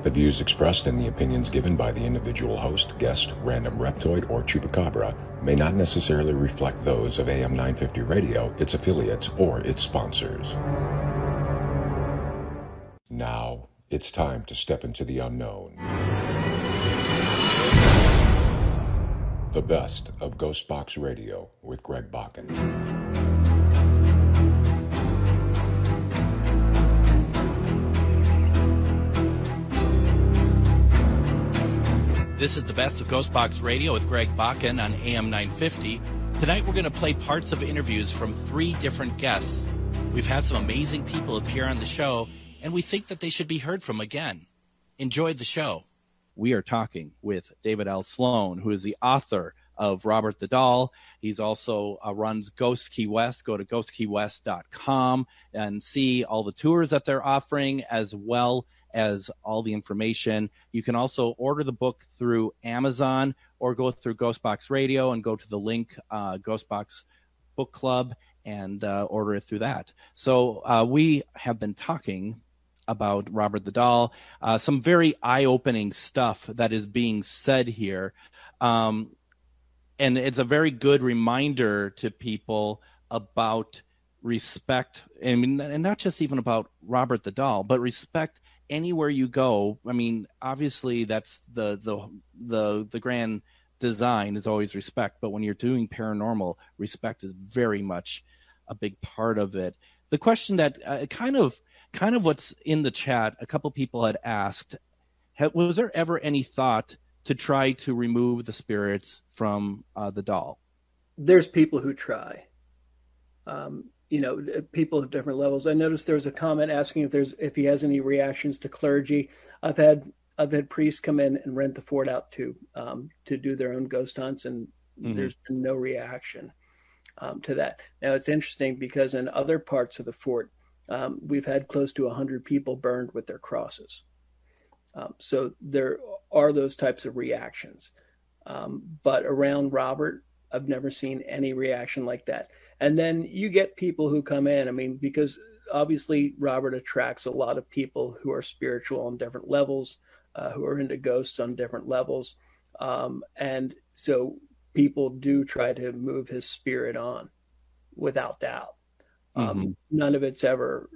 The views expressed and the opinions given by the individual host, guest, random reptoid, or chupacabra may not necessarily reflect those of AM 950 Radio, its affiliates, or its sponsors. Now, it's time to step into the unknown. The best of Ghostbox Radio with Greg Bakken. This is the best of Ghostbox Radio with Greg Bakken on AM 950. Tonight we're going to play parts of interviews from 3 different guests. We've had some amazing people appear on the show, and we think that they should be heard from again. Enjoy the show. We are talking with David L. Sloan, who is the author of Robert the Doll. He's also runs Ghost Key West. Go to ghostkeywest.com and see all the tours that they're offering, as well as all the information. You can also order the book through Amazon or go through Ghostbox Radio and go to the link, Ghostbox Book Club, and order it through that. So we have been talking about Robert the Doll, some very eye-opening stuff that is being said here. And it's a very good reminder to people about respect, and not just even about Robert the Doll, but respect anywhere you go. I mean, obviously that's the grand design is always respect, but when you're doing paranormal, respect is very much a big part of it. The question that kind of what's in the chat, a couple people had asked, was there ever any thought to try to remove the spirits from the doll? There's people who try. People at different levels. I noticed there was a comment asking if he has any reactions to clergy. I've had priests come in and rent the fort out to do their own ghost hunts, and there's been no reaction to that. Now it's interesting because in other parts of the fort, we've had close to 100 people burned with their crosses. So there are those types of reactions. But around Robert, I've never seen any reaction like that. And then you get people who come in, because obviously Robert attracts a lot of people who are spiritual on different levels, who are into ghosts on different levels. And so people do try to move his spirit on, without doubt. None of it's ever,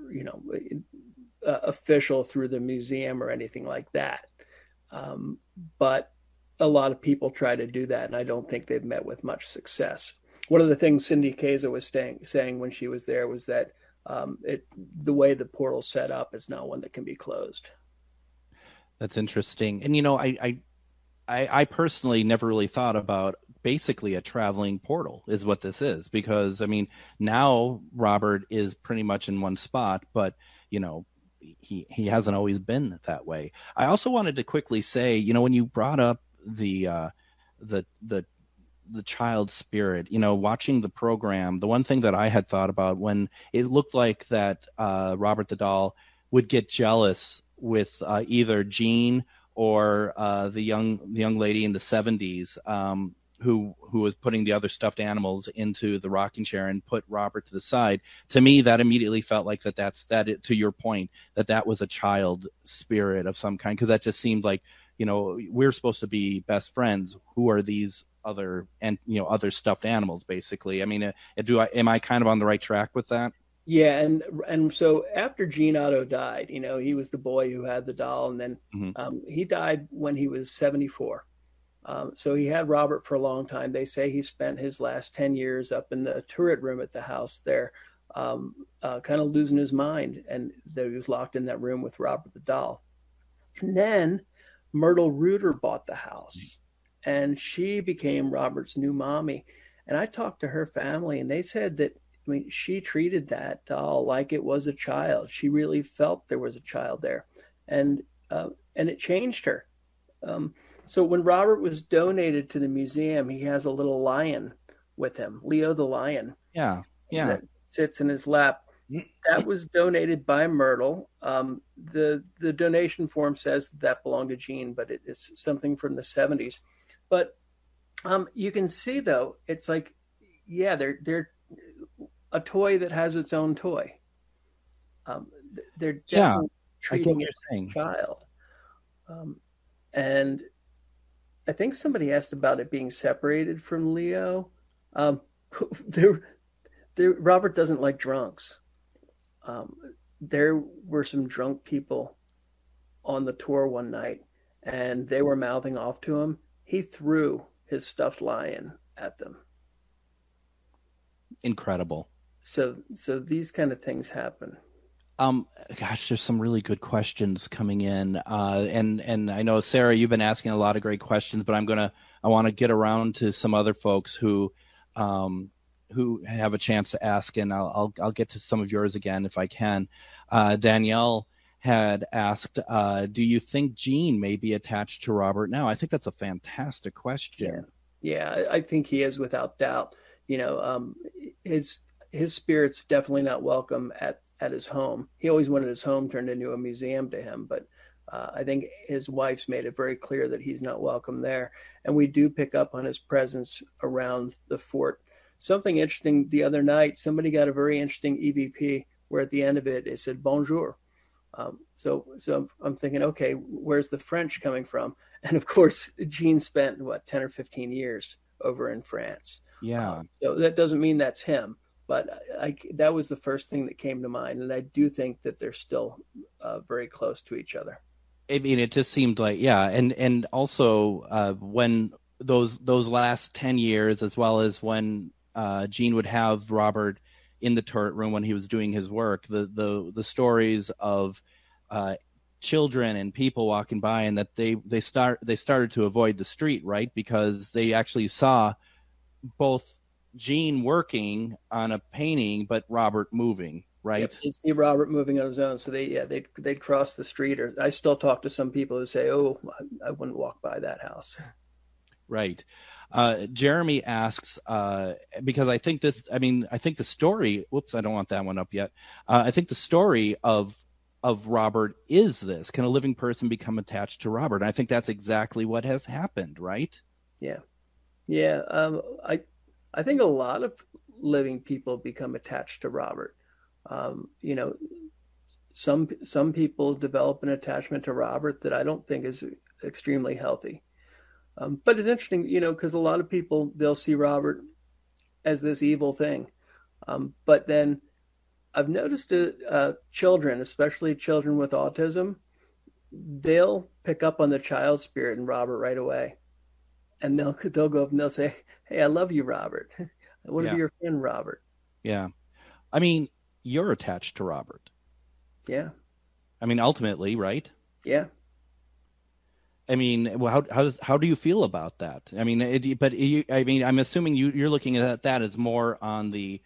official through the museum or anything like that. But a lot of people try to do that, and I don't think they've met with much success. One of the things Cindy Kaza was saying when she was there was that the way the portal's set up is not one that can be closed. That's interesting. And, I personally never really thought about basically a traveling portal is what this is, because, now Robert is pretty much in one spot, but, he hasn't always been that way. I also wanted to quickly say, when you brought up the child spirit, watching the program, the one thing that I had thought about when it looked like that Robert the Doll would get jealous with either Jean or the young lady in the 70s who was putting the other stuffed animals into the rocking chair and put Robert to the side. To me, that immediately felt like to your point, that was a child spirit of some kind, because that just seemed like, we're supposed to be best friends. Who are these other stuffed animals, basically? am I kind of on the right track with that? Yeah, and so after Gene Otto died, he was the boy who had the doll, and then he died when he was 74. So he had Robert for a long time. They say he spent his last 10 years up in the turret room at the house there, kind of losing his mind, and that he was locked in that room with Robert the Doll. And then Myrtle Reuter bought the house, and she became Robert's new mommy. And I talked to her family, and they said that, she treated that doll like it was a child. She really felt there was a child there, and it changed her. So when Robert was donated to the museum, he has a little lion with him, Leo the lion. Yeah. That sits in his lap. That was donated by Myrtle. The donation form says that belonged to Jean, but it's something from the 70s. But you can see, though, it's like, they're a toy that has its own toy. They're definitely treating it as a child. And I think somebody asked about it being separated from Leo. Um, Robert doesn't like drunks. There were some drunk people on the tour one night, and they were mouthing off to him. He threw his stuffed lion at them. Incredible. So these kind of things happen. Gosh, there's some really good questions coming in. And I know, Sarah, you've been asking a lot of great questions, but I want to get around to some other folks who have a chance to ask, and I'll get to some of yours again if I can. Danielle had asked, do you think Gene may be attached to Robert now? I think that's a fantastic question. Yeah, I think he is without doubt. His spirit's definitely not welcome at his home. He always wanted his home turned into a museum to him, but I think his wife's made it very clear that he's not welcome there. And we do pick up on his presence around the fort. Something interesting the other night, somebody got a very interesting EVP where at the end of it said bonjour. So I'm thinking, okay, where's the French coming from? And of course, Gene spent 10 or 15 years over in France. Yeah. So that doesn't mean that's him, but that was the first thing that came to mind. And I do think that they're still very close to each other. I mean, it just seemed like, yeah. And also when those last 10 years, as well as when Gene would have Robert in the turret room when he was doing his work, the stories of children and people walking by, and that they started to avoid the street, right? Because they actually saw both Gene working on a painting, but Robert moving, right? Yep, you see Robert moving on his own. So they'd cross the street, or I still talk to some people who say, oh, I wouldn't walk by that house. Right. Jeremy asks, because I think the story, whoops, I don't want that one up yet. I think the story of Robert is this: can a living person become attached to Robert? And I think that's exactly what has happened, right? Yeah. Yeah. I think a lot of living people become attached to Robert. Some people develop an attachment to Robert that I don't think is extremely healthy. But it's interesting, because a lot of people, they'll see Robert as this evil thing. But then I've noticed children, especially children with autism, they'll pick up on the child spirit in Robert right away. And they'll go up and they'll say, hey, I love you, Robert. I want to be your friend, Robert. Yeah. I mean, you're attached to Robert. Yeah. I mean, ultimately, right? Yeah. I mean, well, how do you feel about that? I mean, I'm assuming you're looking at that as more on the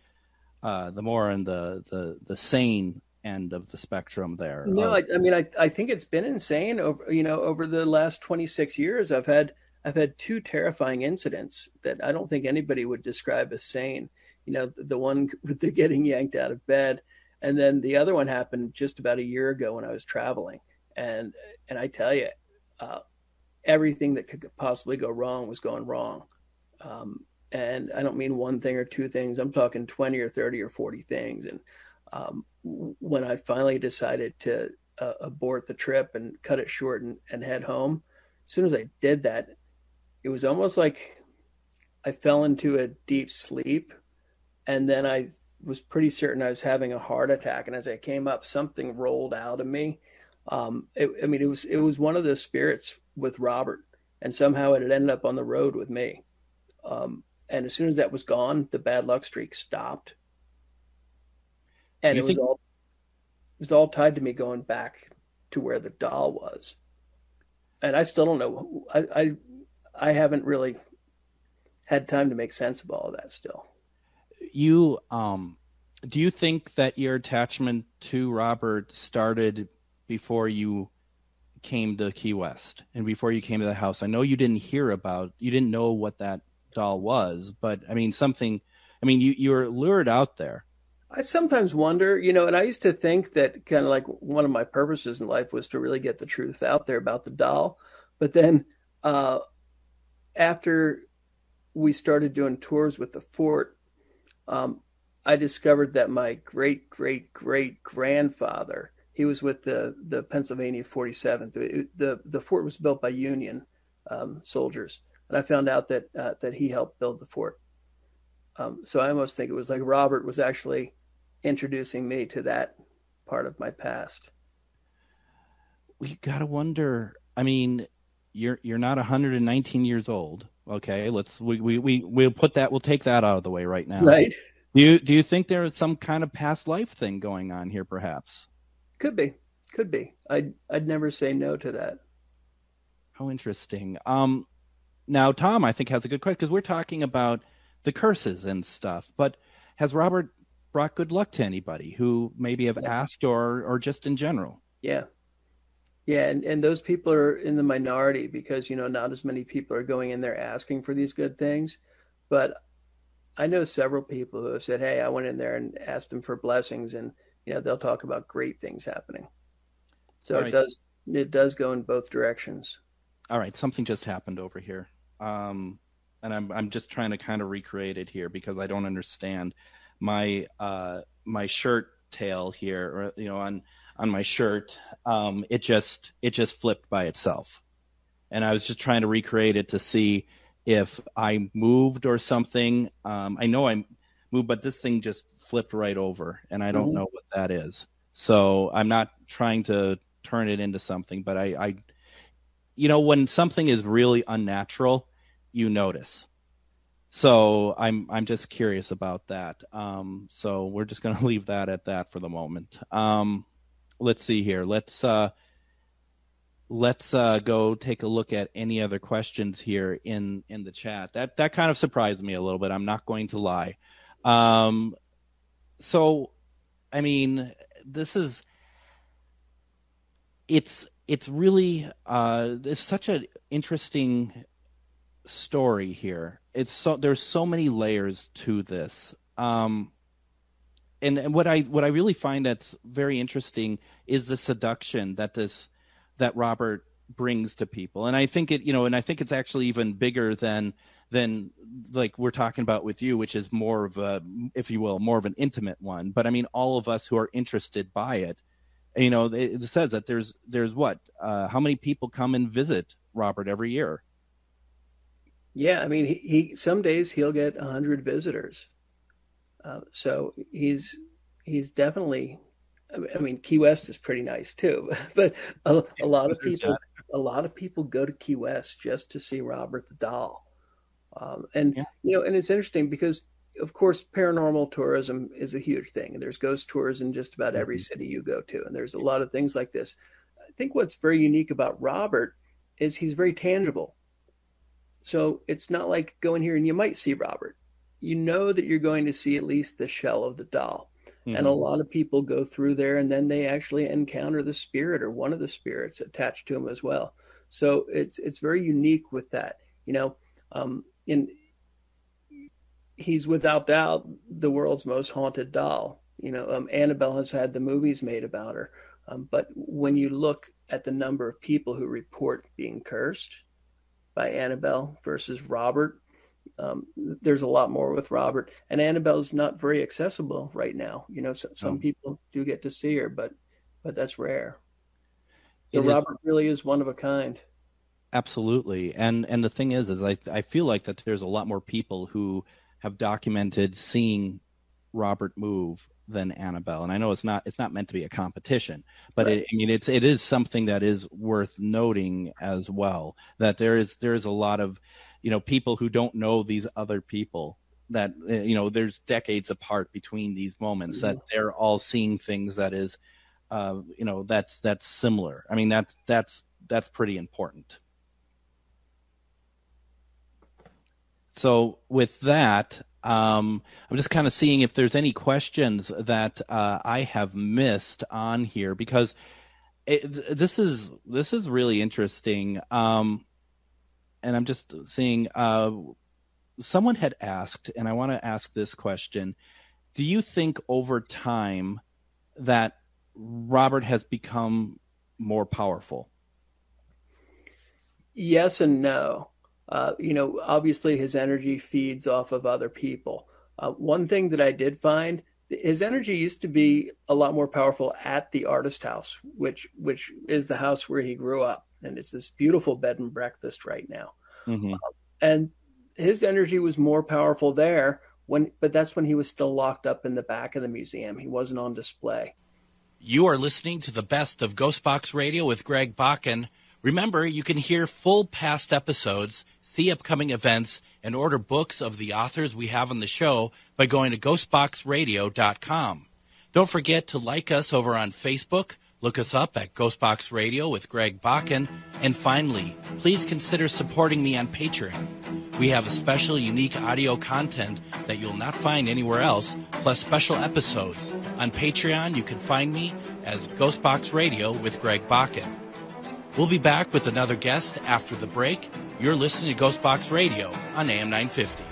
sane end of the spectrum there. No, I think it's been insane over the last 26 years. I've had two terrifying incidents that I don't think anybody would describe as sane. The one with the getting yanked out of bed, and then the other one happened just about a year ago when I was traveling, and I tell you, everything that could possibly go wrong was going wrong. And I don't mean one thing or two things. I'm talking 20 or 30 or 40 things. And when I finally decided to abort the trip and cut it short and head home, as soon as I did that, it was almost like I fell into a deep sleep. And then I was pretty certain I was having a heart attack. And as I came up, something rolled out of me. It was one of the spirits with Robert, and somehow it had ended up on the road with me. And as soon as that was gone, the bad luck streak stopped. And it was all tied to me going back to where the doll was. And I still don't know. I haven't really had time to make sense of all of that still. Do you think that your attachment to Robert started before you came to Key West and before you came to the house? I know you didn't know what that doll was, but you were lured out there. I sometimes wonder, and I used to think that kind of like one of my purposes in life was to really get the truth out there about the doll. But then after we started doing tours with the fort, I discovered that my great grandfather, He was with the Pennsylvania 47th. The fort was built by Union soldiers, and I found out that he helped build the fort. So I almost think it was like Robert was actually introducing me to that part of my past. We gotta wonder. I mean, you're not 119 years old. Okay, we'll put that. We'll take that out of the way right now. Right. Do you think there is some kind of past life thing going on here, perhaps? Could be. I'd never say no to that. How interesting. Now Tom, I think, has a good question, because we're talking about the curses and stuff. But has Robert brought good luck to anybody who maybe have asked, or just in general? Yeah. And those people are in the minority, because, not as many people are going in there asking for these good things. But I know several people who have said, hey, I went in there and asked them for blessings, and, they'll talk about great things happening. So right. It does go in both directions. All right. Something just happened over here. And I'm just trying to kind of recreate it here, because I don't understand my shirt tail here, or, on my shirt. It just flipped by itself. And I was just trying to recreate it to see if I moved or something. I know I moved, but this thing just flipped right over, and I don't know what that is. So I'm not trying to turn it into something, but I when something is really unnatural, you notice. So I'm just curious about that. So we're just going to leave that at that for the moment. Let's see here. Let's go take a look at any other questions here in the chat. That kind of surprised me a little bit. I'm not going to lie. So, I mean, it's really, it's such an interesting story here. There's so many layers to this. And what I really find that's very interesting is the seduction that Robert brings to people. And I think it's actually even bigger than like we're talking about with you, which is more of a, if you will, more of an intimate one. But I mean, all of us who are interested by it, it says that there's what, how many people come and visit Robert every year? Yeah. I mean, he some days he'll get 100 visitors. So he's definitely, I mean, Key West is pretty nice too, but a lot of people go to Key West just to see Robert the Doll. And it's interesting because, of course, paranormal tourism is a huge thing, and there's ghost tours in just about every city you go to. And there's a lot of things like this. I think what's very unique about Robert is he's very tangible. So it's not like going here and you might see Robert. You know that you're going to see at least the shell of the doll. Mm-hmm. And a lot of people go through there and then they actually encounter the spirit or one of the spirits attached to him as well. So it's very unique with that, and he's without doubt the world's most haunted doll. Annabelle has had the movies made about her. But when you look at the number of people who report being cursed by Annabelle versus Robert, there's a lot more with Robert, and Annabelle's not very accessible right now. Some people do get to see her, but that's rare. So Robert really is one of a kind. Absolutely. And the thing is I feel like that there's a lot more people who have documented seeing Robert move than Annabelle. And I know it's not meant to be a competition, but right. It is something that is worth noting as well, that there is a lot of, people who don't know these other people, that, there's decades apart between these moments, mm-hmm. that they're all seeing things that is, that's similar. I mean, that's pretty important. So with that, I'm just kind of seeing if there's any questions that I have missed on here, because this is really interesting. And I'm just seeing someone had asked, and I want to ask this question: do you think over time that Robert has become more powerful? Yes and no. Obviously his energy feeds off of other people. One thing that I did find his energy used to be a lot more powerful at the artist house, which is the house where he grew up, and it's this beautiful bed and breakfast right now. Mm-hmm. And his energy was more powerful there but that's when he was still locked up in the back of the museum. He wasn't on display. You are listening to the best of Ghostbox Radio with Greg Bakken. Remember, you can hear full past episodes, see upcoming events, and order books of the authors we have on the show by going to ghostboxradio.com. Don't forget to like us over on Facebook, look us up at Ghostbox Radio with Greg Bakken, and finally, please consider supporting me on Patreon. We have a special, unique audio content that you'll not find anywhere else, plus special episodes. On Patreon, you can find me as Ghostbox Radio with Greg Bakken. We'll be back with another guest after the break. You're listening to Ghostbox Radio on AM 950.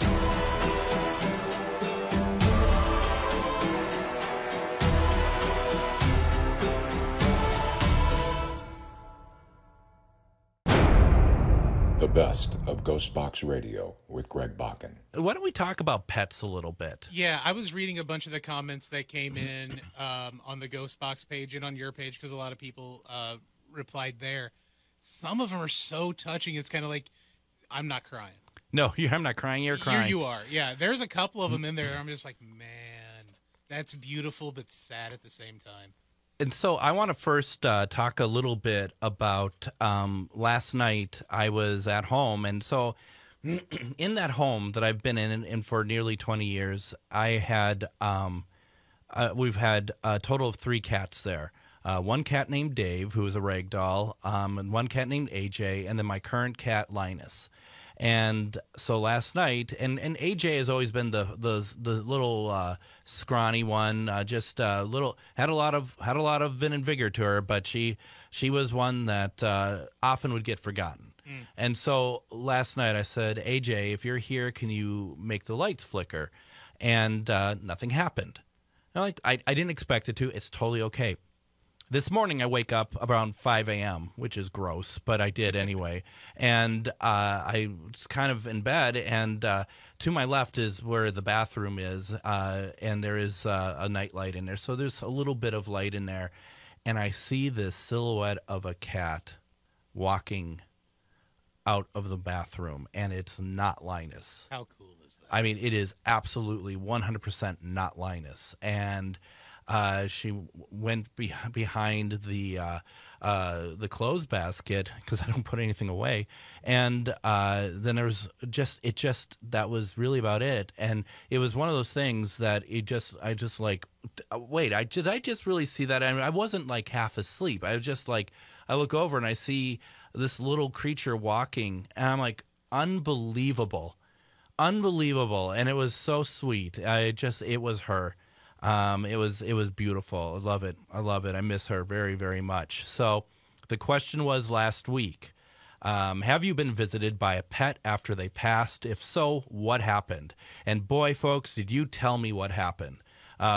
The best of Ghostbox Radio with Greg Bakken. Why don't we talk about pets a little bit? Yeah, I was reading a bunch of the comments that came in on the Ghostbox page and on your page, because a lot of people replied there. Some of them are so touching. It's kind of like, I'm not crying. No, I'm not crying. You're crying. You are. Yeah, there's a couple of them in there. I'm just like, man, that's beautiful but sad at the same time. And so I want to first talk a little bit about last night. I was at home, and so in that home that I've been in for nearly 20 years, I had we've had a total of 3 cats there. One cat named Dave, who is a rag doll, and one cat named AJ, and then my current cat Linus. And so last night, and AJ has always been the little scrawny one, just little had a lot of vim and vigor to her, but she was one that often would get forgotten. And so last night I said, AJ, if you're here, can you make the lights flicker? And nothing happened. I didn't expect it to. It's totally okay. This morning I wake up around 5 a.m., which is gross, but I did anyway. And I was kind of in bed, and to my left is where the bathroom is, and there is a nightlight in there. So there's a little bit of light in there. And I see this silhouette of a cat walking out of the bathroom, and it's not Linus. How cool is that? I mean, it is absolutely 100% not Linus. And she went behind the clothes basket, because I don't put anything away, and then there was that was really about it. And it was one of those things that I just like, wait, did I just really see that? I mean, I wasn't like half asleep. I was just like, I look over and I see this little creature walking, and I'm like, unbelievable, and it was so sweet. It was her. It was beautiful. I love it. I miss her very, very much. So the question was last week, have you been visited by a pet after they passed? If so, what happened? And boy, folks, did you tell me what happened.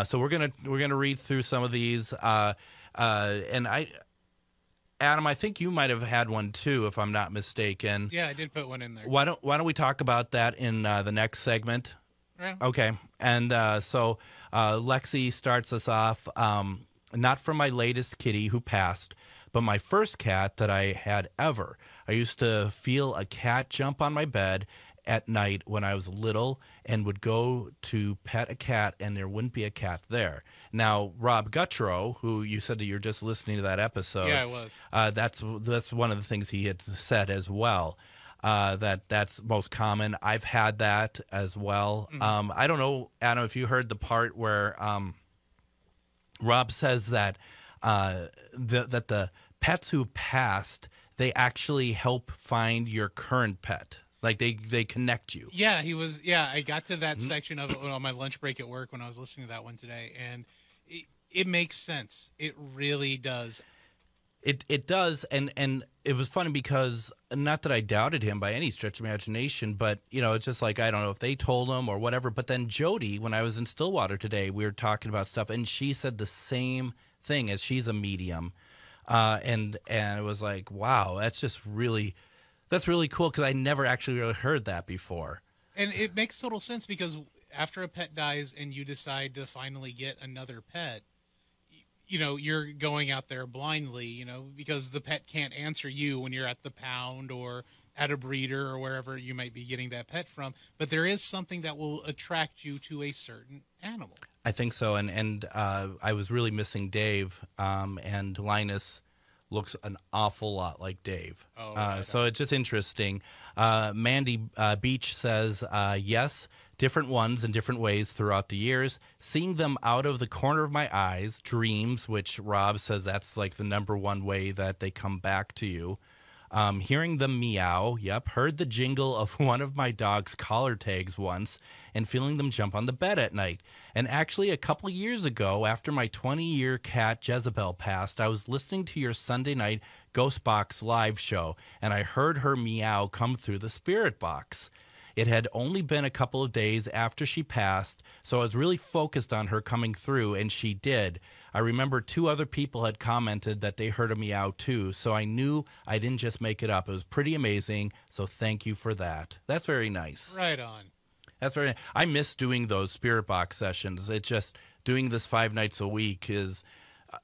So we're gonna read through some of these. And Adam, I think you might have had one too, if I'm not mistaken. Yeah, I did put one in there. Why don't we talk about that in the next segment? Yeah. Okay. And so Lexi starts us off, not from my latest kitty who passed, but my first cat that I had ever. I used to feel a cat jump on my bed at night when I was little, and would go to pet a cat, and there wouldn't be a cat there. Now, Rob Guttrow, who you said that you're just listening to that episode. Yeah, I was. That's one of the things he had said as well. That's most common. I've had that as well. Mm-hmm. I don't know, Adam, if you heard the part where Rob says that that the pets who passed, they actually help find your current pet. Like they connect you. Yeah, I got to that section of it on my lunch break at work when I was listening to that one today, and it makes sense. It really does. It does, and it was funny because, not that I doubted him by any stretch of imagination, but it's just like, I don't know if they told him or whatever. But then Jody, when I was in Stillwater today, we were talking about stuff, and she said the same thing, as she's a medium, and it was like, wow, that's really cool, because I never actually really heard that before. And it makes total sense, because after a pet dies and you decide to finally get another pet, you know, you're going out there blindly, you know, because the pet can't answer you when you're at the pound or at a breeder or wherever you might be getting that pet from. But there is something that will attract you to a certain animal. I think so. And I was really missing Dave, and Linus looks an awful lot like Dave. Oh, right so it's just interesting. Mandy Beach says, yes, different ones in different ways throughout the years. Seeing them out of the corner of my eyes, dreams, which Rob says that's like the number one way that they come back to you. Hearing them meow, yep, heard the jingle of one of my dog's collar tags once, and feeling them jump on the bed at night. And actually, a couple years ago, after my 20-year cat Jezebel passed, I was listening to your Sunday night Ghostbox live show, and I heard her meow come through the spirit box. It had only been a couple of days after she passed, so I was really focused on her coming through, and she did. I remember 2 other people had commented that they heard a meow too, so I knew I didn't just make it up. It was pretty amazing, so thank you for that. That's very nice. Right on. That's very. I miss doing those spirit box sessions. It's just doing this 5 nights a week is,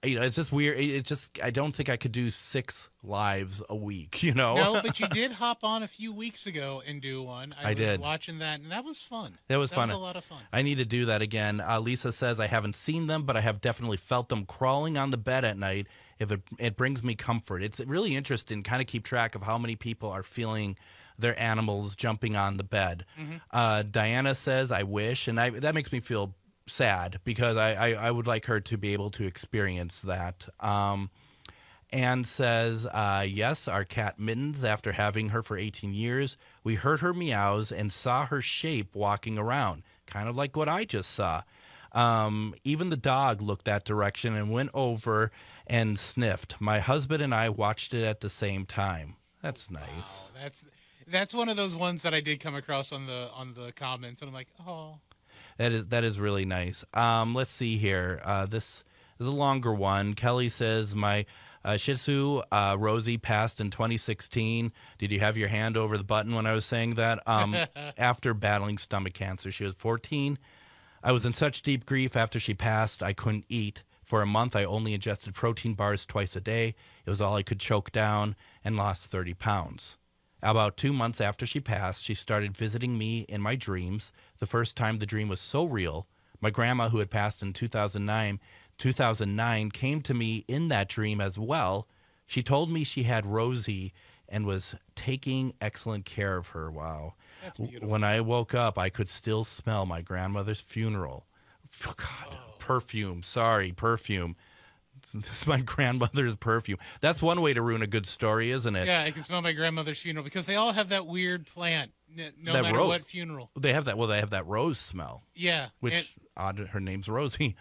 it's just weird. It's just, I don't think I could do 6 lives a week, you know? No, but you did hop on a few weeks ago and do one. I was did. watching that, and that was fun. That was fun. That was a lot of fun. I need to do that again. Lisa says, I haven't seen them, but I have definitely felt them crawling on the bed at night. If it brings me comfort. It's really interesting, kind of keep track of how many people are feeling their animals jumping on the bed. Mm-hmm. Diana says, I wish, and that makes me feel sad because I would like her to be able to experience that. Anne says, yes, our cat Mittens, after having her for 18 years, we heard her meows and saw her shape walking around, kind of like what I just saw. Even the dog looked that direction and went over and sniffed. My husband and I watched it at the same time. That's nice. Wow, that's one of those ones that I did come across on the comments, and I'm like, oh. That is really nice. Let's see here. This is a longer one. Kelly says, my Shih Tzu, Rosie, passed in 2016. Did you have your hand over the button when I was saying that? After battling stomach cancer. She was 14. I was in such deep grief after she passed, I couldn't eat. For a month, I only ingested protein bars twice a day. It was all I could choke down, and lost 30 pounds. About 2 months after she passed, she started visiting me in my dreams. The first time the dream was so real, my grandma, who had passed in 2009, came to me in that dream as well. She told me she had Rosie and was taking excellent care of her. Wow. That's beautiful. When I woke up, I could still smell my grandmother's funeral. Oh, God, perfume. Sorry, perfume. It's my grandmother's perfume. That's one way to ruin a good story, isn't it? Yeah, I can smell my grandmother's funeral because they all have that weird plant, no matter what funeral. They have that. Well, they have that rose smell. Yeah, which odd. Her name's Rosie.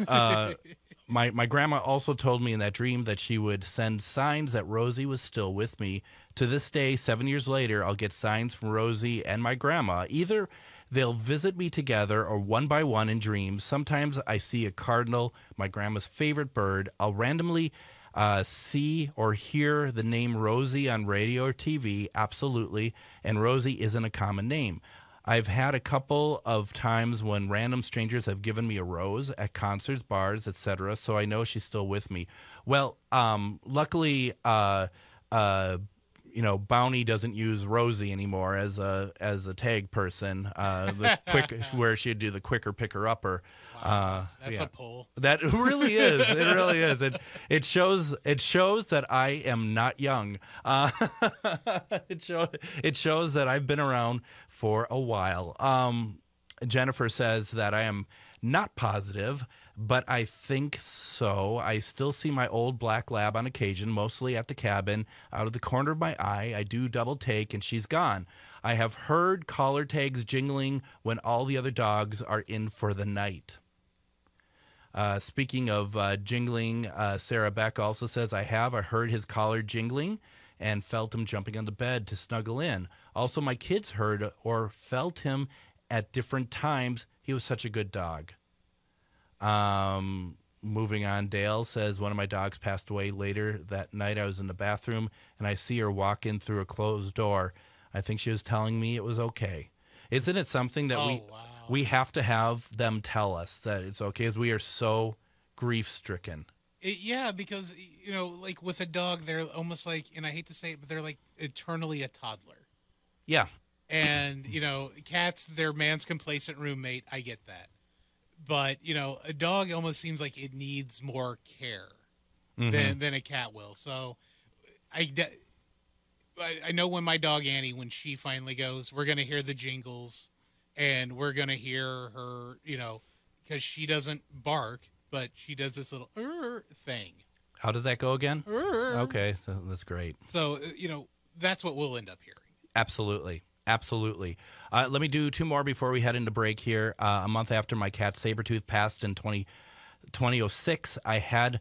My grandma also told me in that dream that she would send signs that Rosie was still with me. To this day, 7 years later, I'll get signs from Rosie and my grandma. Either they'll visit me together or one by one in dreams. Sometimes I see a cardinal, my grandma's favorite bird. I'll randomly see or hear the name Rosie on radio or TV, absolutely, and Rosie isn't a common name. I've had a couple of times when random strangers have given me a rose at concerts, bars, etc., so I know she's still with me. Well, luckily, Bounty doesn't use Rosie anymore as a tag person. The quick where she'd do the quicker picker upper. Wow, that's a pull. That really is. It really is. It shows that I am not young. It shows that I've been around for a while. Jennifer says that I am not positive, but I think so. I still see my old black lab on occasion, mostly at the cabin. Out of the corner of my eye, I do double take, and she's gone. I have heard collar tags jingling when all the other dogs are in for the night. Speaking of jingling, Sarah Beck also says, I heard his collar jingling and felt him jumping on the bed to snuggle in. Also, my kids heard or felt him at different times. He was such a good dog. Moving on, Dale says, one of my dogs passed away later that night. I was in the bathroom and I see her walk in through a closed door. I think she was telling me it was okay. Isn't it something that We have to have them tell us that it's okay, as we are so grief-stricken. Yeah, because, like with a dog, they're almost like, and I hate to say it, but they're like eternally a toddler. Yeah. And, cats, they're man's complacent roommate. I get that. But, a dog almost seems like it needs more care than a cat will. So I know when my dog Annie, when she finally goes, we're going to hear the jingles and we're going to hear her, because she doesn't bark, but she does this little thing. How does that go again? Okay, so that's great. So, that's what we'll end up hearing. Absolutely. Absolutely. Let me do two more before we head into break here. A month after my cat Sabretooth passed in 2006, I had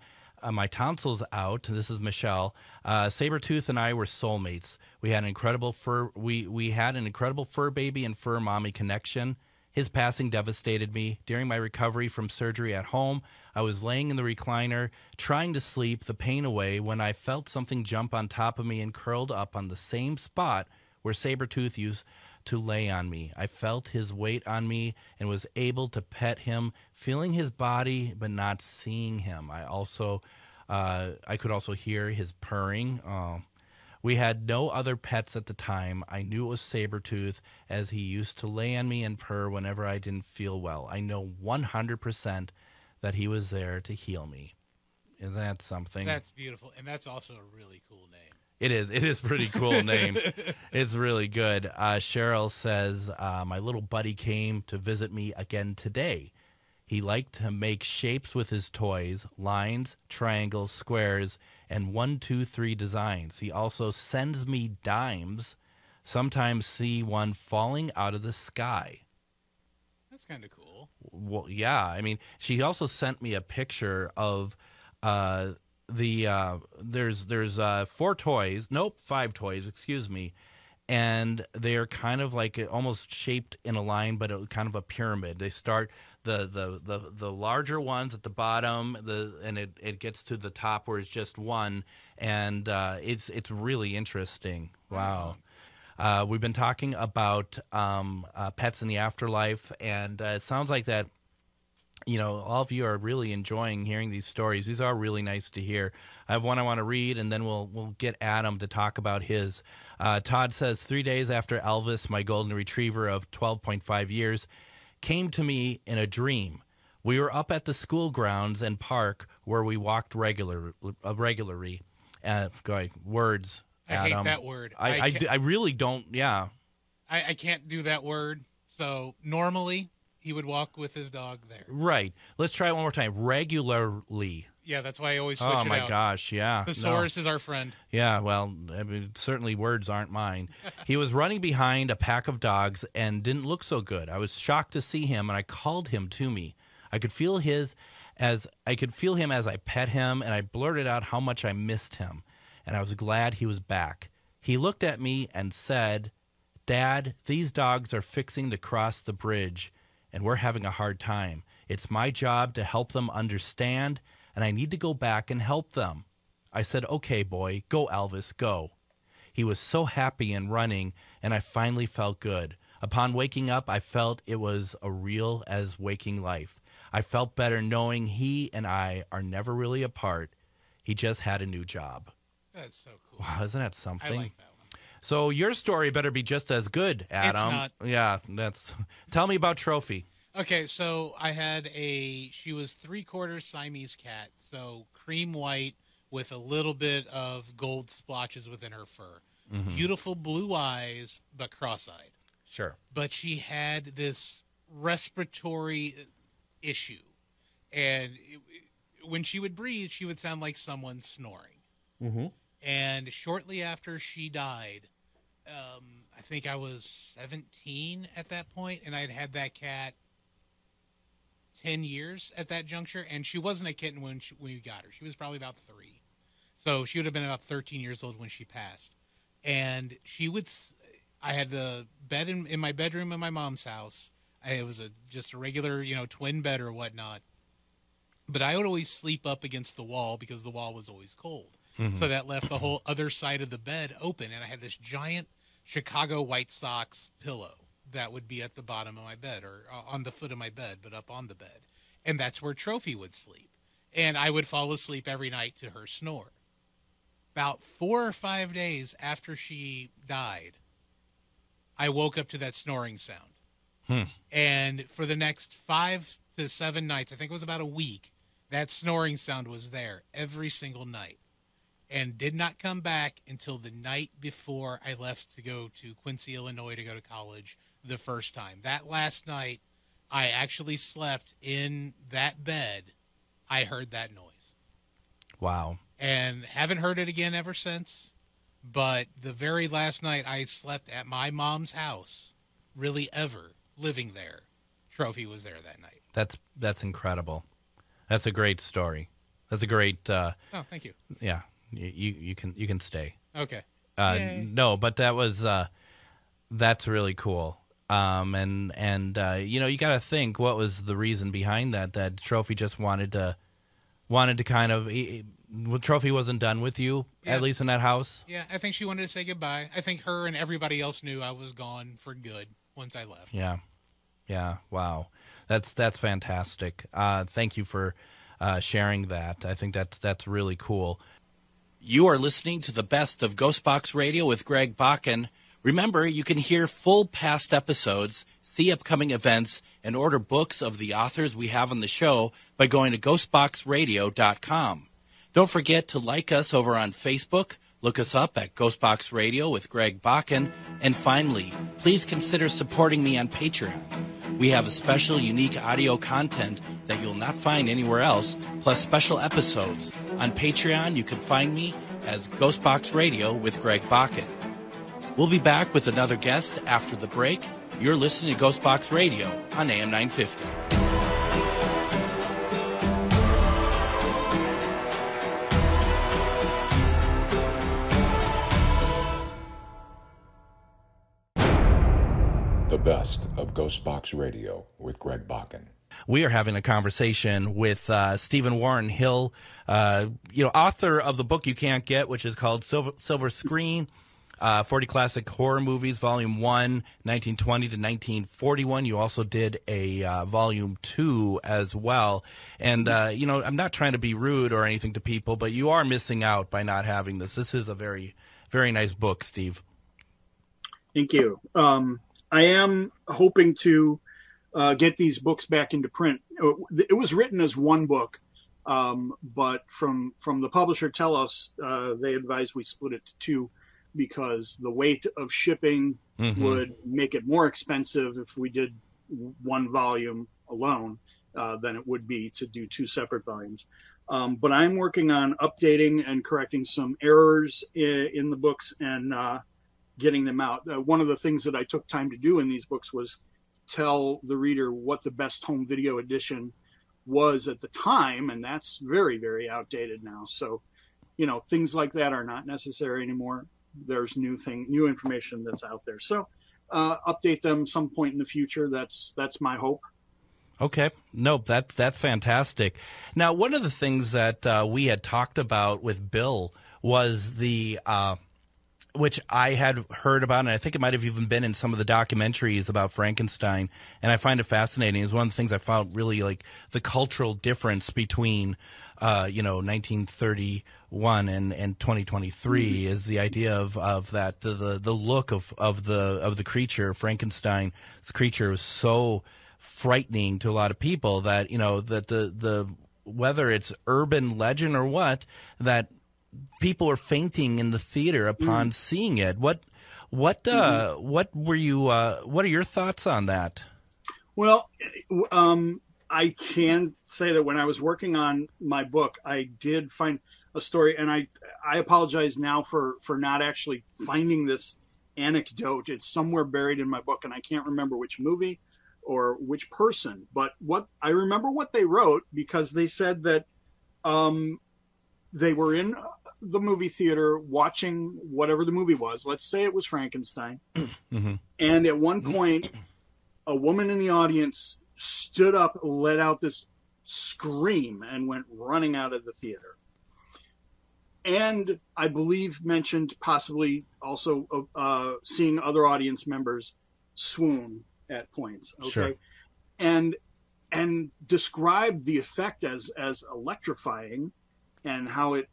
my tonsils out. This is Michelle. Sabretooth and I were soulmates. We had an incredible fur. We had an incredible fur baby and fur mommy connection. His passing devastated me. During my recovery from surgery at home, I was laying in the recliner, trying to sleep the pain away, when I felt something jump on top of me and curled up on the same spot where Sabretooth used to lay on me. I felt his weight on me and was able to pet him, feeling his body but not seeing him. I could also hear his purring. We had no other pets at the time. I knew it was Sabretooth, as he used to lay on me and purr whenever I didn't feel well. I know 100% that he was there to heal me. Isn't that something? That's beautiful, and that's also a really cool name. It is. It is a pretty cool name. It's really good. Cheryl says, my little buddy came to visit me again today. He liked to make shapes with his toys, lines, triangles, squares, and 1, 2, 3 designs. He also sends me dimes, sometimes see one falling out of the sky. That's kind of cool. Well, yeah. I mean, she also sent me a picture of there's 5 toys, excuse me, and they're kind of like almost shaped in a line, but kind of a pyramid. They start the larger ones at the bottom, and it gets to the top where it's just one, and it's really interesting. Wow. We've been talking about pets in the afterlife, and it sounds like that. All of you are really enjoying hearing these stories. These are really nice to hear. I have one I want to read, and then we'll get Adam to talk about his. Todd says, 3 days after Elvis, my golden retriever of 12.5 years, came to me in a dream. We were up at the school grounds and park where we walked regularly. Go ahead. Words, Adam. I hate that word. I really don't, yeah. I can't do that word. So normally he would walk with his dog there. Right. Let's try it one more time. Regularly. Yeah, that's why I always switch it out. Oh, my gosh, yeah. Thesaurus is our friend. Yeah, well, I mean, certainly words aren't mine. He was running behind a pack of dogs and didn't look so good. I was shocked to see him, and I called him to me. I could feel him as I pet him, and I blurted out how much I missed him, and I was glad he was back. He looked at me and said, "Dad, these dogs are fixing to cross the bridge, and we're having a hard time. It's my job to help them understand, and I need to go back and help them." I said, "Okay, boy, go, Elvis, go." He was so happy and running, and I finally felt good. Upon waking up, I felt it was as real as waking life. I felt better knowing he and I are never really apart. He just had a new job. That's so cool. Wow, isn't that something? I like that one. So your story better be just as good, Adam. It's not. Yeah, tell me about Trophy. Okay, so I had she was 3/4 Siamese cat, so cream white with a little bit of gold splotches within her fur. Mm-hmm. Beautiful blue eyes, but cross-eyed. Sure. But she had this respiratory issue, and when she would breathe, she would sound like someone snoring. Mm-hmm. And shortly after she died, I think I was 17 at that point, and I'd had that cat 10 years at that juncture, and she wasn't a kitten when we got her. She was probably about 3. So she would have been about 13 years old when she passed. And I had the bed in my bedroom in my mom's house. It was just a regular, twin bed or whatnot. But I would always sleep up against the wall because the wall was always cold. Mm-hmm. So that left the whole other side of the bed open, and I had this giant Chicago White Sox pillow that would be at the bottom of my bed or on the foot of my bed, but up on the bed. And that's where Trophy would sleep. And I would fall asleep every night to her snore. About 4 or 5 days after she died, I woke up to that snoring sound. And for the next 5 to 7 nights, I think it was about a week, that snoring sound was there every single night and did not come back until the night before I left to go to Quincy, Illinois to go to college the first time. That last night, I actually slept in that bed. I heard that noise. Wow. And haven't heard it again ever since. But the very last night I slept at my mom's house, really ever living there, Trophy was there that night. That's incredible. That's a great story. That's a great. Oh, thank you. Yeah, you can stay. Okay. No, but that was that's really cool. And you got to think, what was the reason behind that? That Trophy just wanted to kind of. Trophy wasn't done with you, at least in that house. Yeah, I think she wanted to say goodbye. I think her and everybody else knew I was gone for good once I left. Yeah. Wow, that's fantastic. Thank you for sharing that. I think that's really cool. You are listening to the best of Ghostbox Radio with Greg Bakken. Remember, you can hear full past episodes, see upcoming events, and order books of the authors we have on the show by going to ghostboxradio.com. Don't forget to like us over on Facebook, look us up at Ghostbox Radio with Greg Bakken, and finally, please consider supporting me on Patreon. We have a special, unique audio content that you'll not find anywhere else, plus special episodes. On Patreon, you can find me as Ghostbox Radio with Greg Bakken. We'll be back with another guest after the break. You're listening to Ghostbox Radio on AM 950. The best of Ghostbox Radio with Greg Bakken. We are having a conversation with Stephen Warren Hill, author of the book you can't get, which is called Silver Screen, 40 Classic Horror Movies, Volume 1, 1920 to 1941. You also did a Volume 2 as well. And, I'm not trying to be rude or anything to people, but you are missing out by not having this. This is a very, very nice book, Steve. Thank you. I am hoping to get these books back into print. It was written as one book, but from the publisher Telos, they advised we split it to two because the weight of shipping would make it more expensive if we did one volume alone than it would be to do two separate volumes. But I'm working on updating and correcting some errors in the books and getting them out. One of the things that I took time to do in these books was tell the reader what the best home video edition was at the time, and that's very, very outdated now. So, things like that are not necessary anymore. There's new information that's out there. So, update them some point in the future. That's my hope. Okay. Nope. That's fantastic. Now, one of the things that we had talked about with Bill was the which I had heard about, and I think it might have even been in some of the documentaries about Frankenstein, and I find it fascinating. It's one of the things I found really like the cultural difference between, 1931 and 2023 is the idea of that the look of the creature. Frankenstein's creature was so frightening to a lot of people that that the whether it's urban legend or what, that people are fainting in the theater upon seeing it. What were you? What are your thoughts on that? Well, I can say that when I was working on my book, I did find a story, and I apologize now for not actually finding this anecdote. It's somewhere buried in my book, and I can't remember which movie or which person. But I remember what they wrote, because they said that they were in the movie theater watching whatever the movie was. Let's say it was Frankenstein. And at one point, a woman in the audience stood up, let out this scream, and went running out of the theater. And I believe mentioned possibly also seeing other audience members swoon at points. Okay. Sure. And described the effect as electrifying, and how it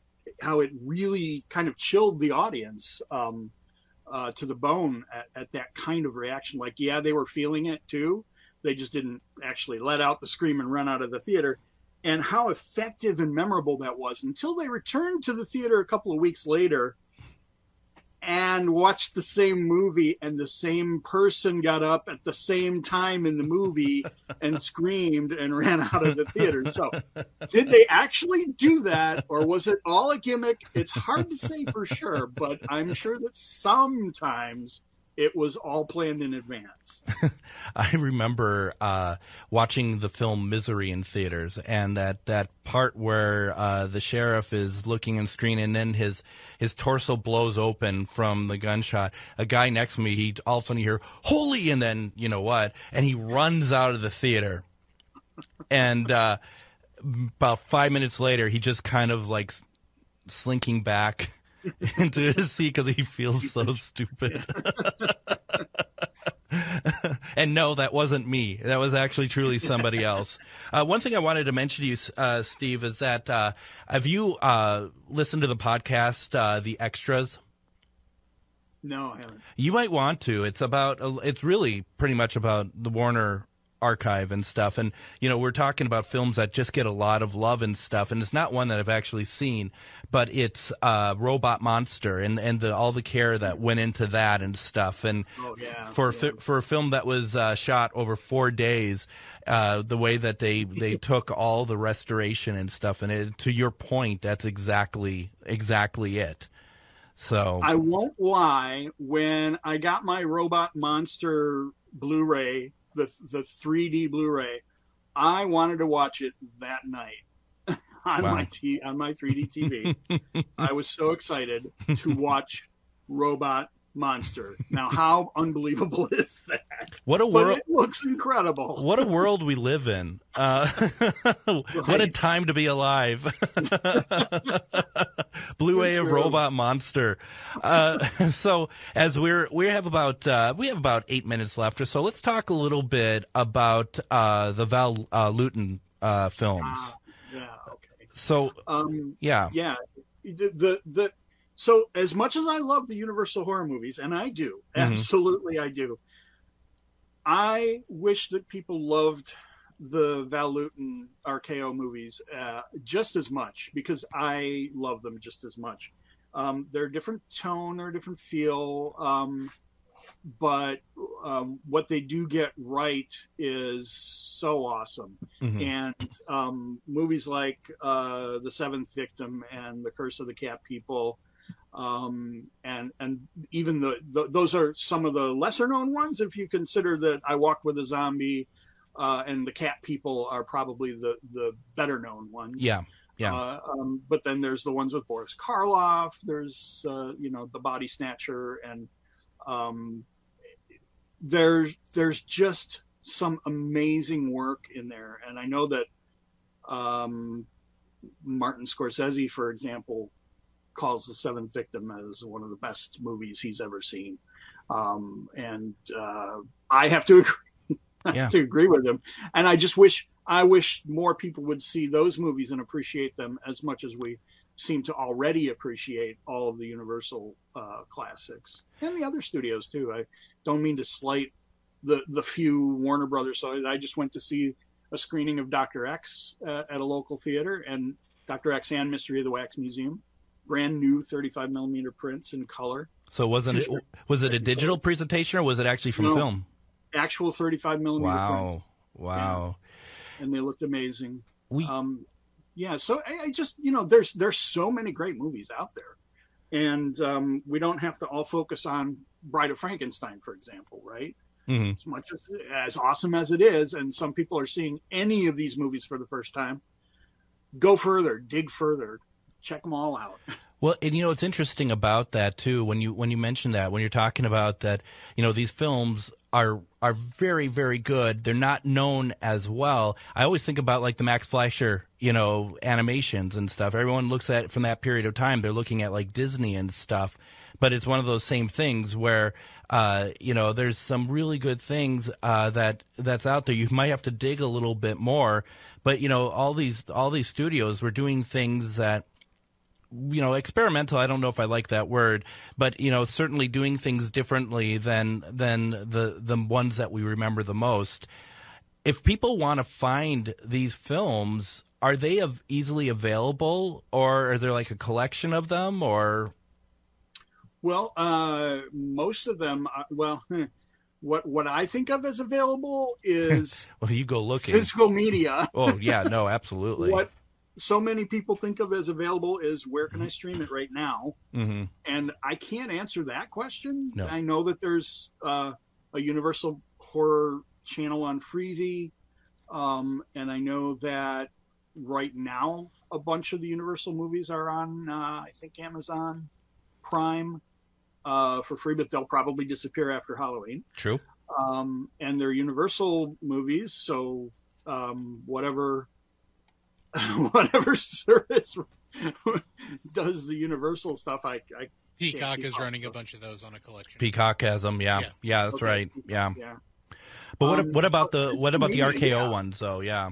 really kind of chilled the audience to the bone at that kind of reaction. Like, yeah, they were feeling it too. They just didn't actually let out the scream and run out of the theater. And how effective and memorable that was, until they returned to the theater a couple of weeks later and watched the same movie, and the same person got up at the same time in the movie and screamed and ran out of the theater. So did they actually do that, or was it all a gimmick? It's hard to say for sure, but I'm sure that sometimes it was all planned in advance. I remember watching the film Misery in theaters, and that part where the sheriff is looking on screen, and then his torso blows open from the gunshot. A guy next to me, he all of a sudden you hear, "Holy!" and then you know what? And he runs out of the theater. And about 5 minutes later, he just kind of like slinking back into his seat because he feels so stupid. And no, that wasn't me. That was actually truly somebody else. One thing I wanted to mention to you, Steve, is that have you listened to the podcast, The Extras? No, I haven't. You might want to. It's really pretty much about the Warner archive and stuff, and we're talking about films that just get a lot of love and stuff, and it's not one that I've actually seen, but it's Robot Monster, and all the care that went into that and stuff, and for a film that was shot over 4 days, the way that they took all the restoration and stuff, and to your point, that's exactly it. So I won't lie, when I got my Robot Monster Blu-ray, the 3D Blu-ray, I wanted to watch it that night on my 3D TV. I was so excited to watch Robot Monster. Now, how unbelievable is that? What a world! It looks incredible. What a world we live in! What a time to be alive! Blu-ray of Robot Monster. So as we have about 8 minutes left or so, let's talk a little bit about the Val Lewton films. Yeah. Okay. So yeah. So as much as I love the Universal horror movies, and I do, absolutely I do, I wish that people loved the Val Lewton RKO movies just as much, because I love them just as much. They're a different tone, they're a different feel, but what they do get right is so awesome. And movies like The Seventh Victim and The Curse of the Cat People, and even those are some of the lesser known ones, if you consider that I Walked with a Zombie and The Cat People are probably the better known ones. Yeah. But then there's the ones with Boris Karloff, there's The Body Snatcher, and there's just some amazing work in there. And I know that Martin Scorsese, for example, calls The Seventh Victim as one of the best movies he's ever seen. And I have to agree. I have to agree with him. And I wish more people would see those movies and appreciate them as much as we seem to already appreciate all of the Universal classics, and the other studios too. I don't mean to slight the few Warner Brothers. So I just went to see a screening of Dr. X at a local theater, and Dr. X and Mystery of the Wax Museum, brand new 35 millimeter prints in color. So was it a digital presentation, or was it actually from film? Actual 35 millimeter print. Wow. Yeah. And they looked amazing. So I just, there's so many great movies out there, and we don't have to all focus on Bride of Frankenstein, for example, right? As much as awesome as it is, and some people are seeing any of these movies for the first time, go further, dig further, check them all out. Well, and it's interesting about that too, when you mention that, when you're talking about that, these films are very, very good. They're not known as well. I always think about like the Max Fleischer, animations and stuff. Everyone looks at it from that period of time. They're looking at like Disney and stuff. but it's one of those same things where, there's some really good things that's out there. You might have to dig a little bit more, but all these studios were doing things that, experimental. I don't know if I like that word, but certainly doing things differently than the ones that we remember the most. If people want to find these films, are they easily available, or are there like a collection of them, or? Well, most of them. What I think of as available is well, you go looking. Physical media. Oh yeah, no, absolutely. What so many people think of as available is where can I stream it right now? Mm-hmm. And I can't answer that question. No. I know that there's a Universal horror channel on Freevee, and I know that right now a bunch of the Universal movies are on I think Amazon Prime for free, but they'll probably disappear after Halloween. True. And they're Universal movies, so whatever service does the Universal stuff, I Peacock is running a bunch of those on a collection. Peacock has them, yeah, that's okay. Right, yeah. But what about the RKO ones though? Yeah,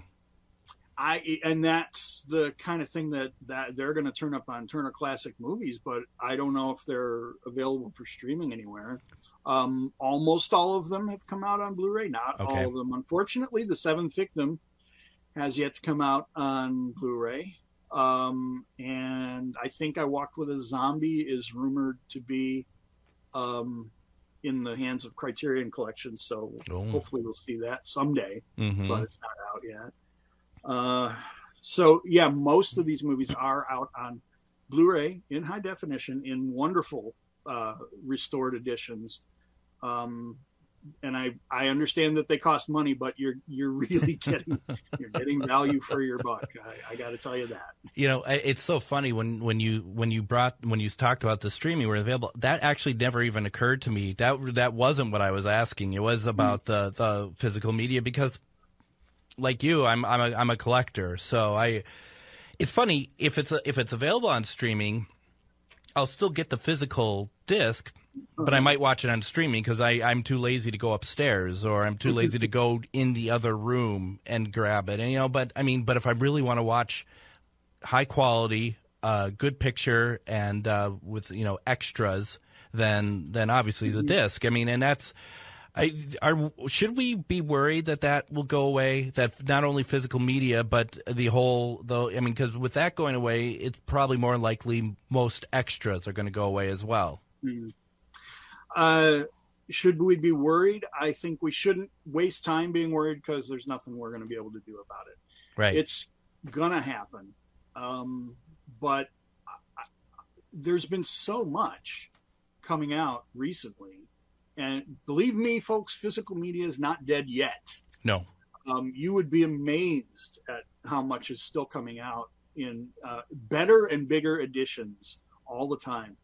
and that's the kind of thing that they're going to turn up on Turner Classic Movies, but I don't know if they're available for streaming anywhere. Almost all of them have come out on Blu-ray, not all of them. Unfortunately, The Seventh Victim has yet to come out on Blu-ray. And I think I Walked with a Zombie is rumored to be in the hands of Criterion Collection, so hopefully we'll see that someday, but it's not out yet. So yeah, most of these movies are out on Blu-ray in high definition in wonderful restored editions. And I understand that they cost money, but you're really getting value for your buck. I got to tell you that. It's so funny when you talked about the streaming were available. That actually never even occurred to me. That wasn't what I was asking. It was about the physical media, because, like you, I'm a collector. So it's funny if it's available on streaming, I'll still get the physical disc. But I might watch it on streaming because I'm too lazy to go upstairs, or I'm too lazy to go in the other room and grab it. And but if I really want to watch high quality, good picture, and with extras, then obviously the disc. And that's. Should we be worried that will go away? That not only physical media, but the whole, though. Because with that going away, it's probably more likely most extras are going to go away as well. Mm-hmm. Should we be worried? I think we shouldn't waste time being worried, because there's nothing we're going to be able to do about it. Right. It's going to happen. But there's been so much coming out recently. And believe me, folks, physical media is not dead yet. No. You would be amazed at how much is still coming out in better and bigger editions all the time.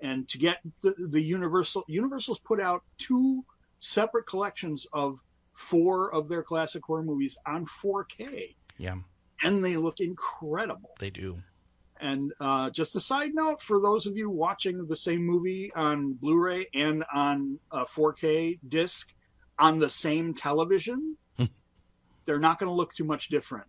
And to get the Universal's put out 2 separate collections of 4 of their classic horror movies on 4K. Yeah. And they look incredible. They do. And just a side note, for those of you watching the same movie on Blu-ray and on a 4K disc on the same television, they're not going to look too much different.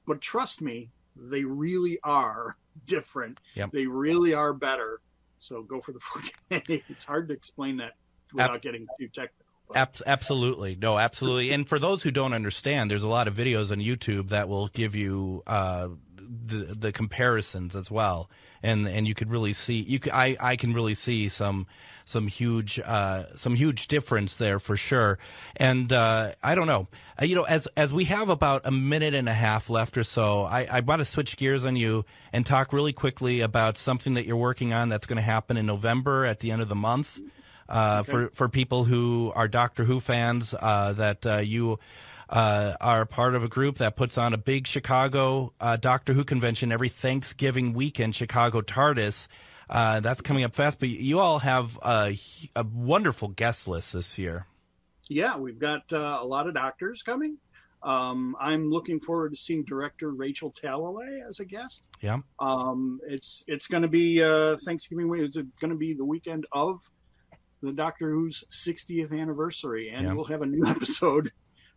But trust me, they really are different. Yep. They really are better. So go for the 4K. It's hard to explain that without getting too technical. Absolutely. No, absolutely. And for those who don't understand, there's a lot of videos on YouTube that will give you the comparisons as well. And you could really see, I can really see some huge difference there for sure. And I don't know, as we have about a minute and a half left or so, I want to switch gears on you and talk really quickly about something that you're working on that's going to happen in November at the end of the month. For people who are Doctor Who fans, that you are part of a group that puts on a big Chicago Doctor Who convention every Thanksgiving weekend, Chicago TARDIS. That's coming up fast, but you all have a wonderful guest list this year. Yeah, we've got a lot of doctors coming. I'm looking forward to seeing director Rachel Talalay as a guest. Yeah. It's going to be Thanksgiving week. It's going to be the weekend of the Doctor Who's 60th anniversary, and we'll have a new episode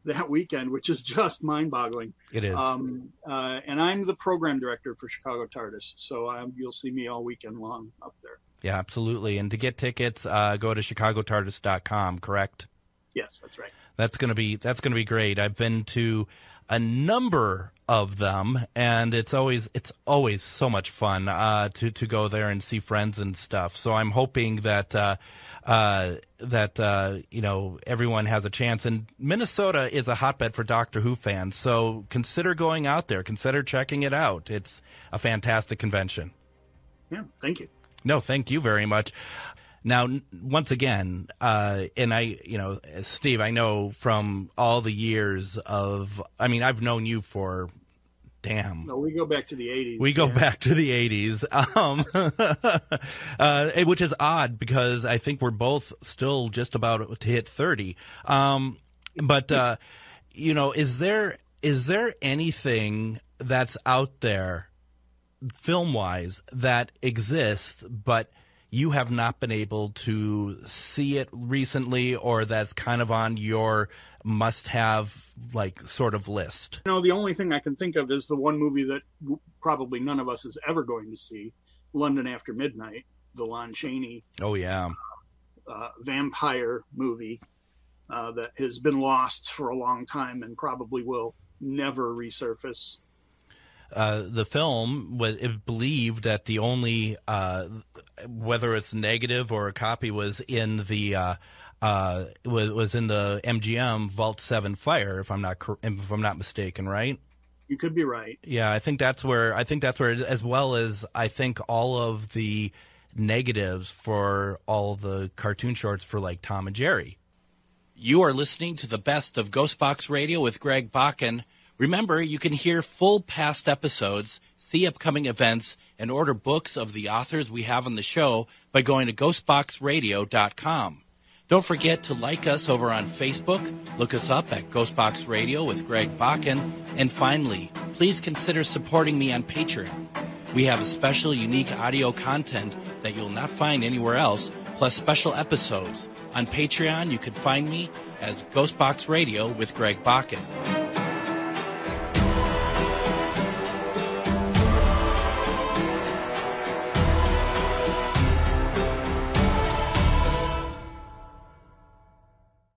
that weekend, which is just mind-boggling. It is. And I'm the program director for Chicago TARDIS, so you'll see me all weekend long up there. Yeah, absolutely. And to get tickets, go to chicagotardis.com, correct? Yes, that's right. That's gonna be great. I've been to a number of them, and it's always so much fun to go there and see friends and stuff. So I'm hoping that everyone has a chance. And Minnesota is a hotbed for Doctor Who fans, so consider going out there. Consider checking it out. It's a fantastic convention. Yeah, thank you. No, thank you very much. Now, once again, and Steve, I know from all the years I've known you for, No, we go back to the 80s. We go back to the 80s, which is odd because I think we're both still just about to hit 30. Is there anything that's out there, film-wise, that exists, but you have not been able to see it recently, or that's kind of on your must-have, sort of list? The only thing I can think of is the one movie that probably none of us is ever going to see, London After Midnight, the Lon Chaney vampire movie that has been lost for a long time and probably will never resurface. The film was believed that the only, whether it's negative or a copy, was in the was in the MGM Vault 7 fire, if I'm not mistaken, right? You could be right. Yeah, I think that's where, as well as I think all of the negatives for all the cartoon shorts for Tom and Jerry. You are listening to the best of Ghostbox Radio with Greg Bakken. Remember, you can hear full past episodes, see upcoming events, and order books of the authors we have on the show by going to ghostboxradio.com. Don't forget to like us over on Facebook, look us up at Ghostbox Radio with Greg Bakken, and finally, please consider supporting me on Patreon. We have a special, unique audio content that you'll not find anywhere else, plus special episodes. On Patreon, you can find me as Ghostbox Radio with Greg Bakken.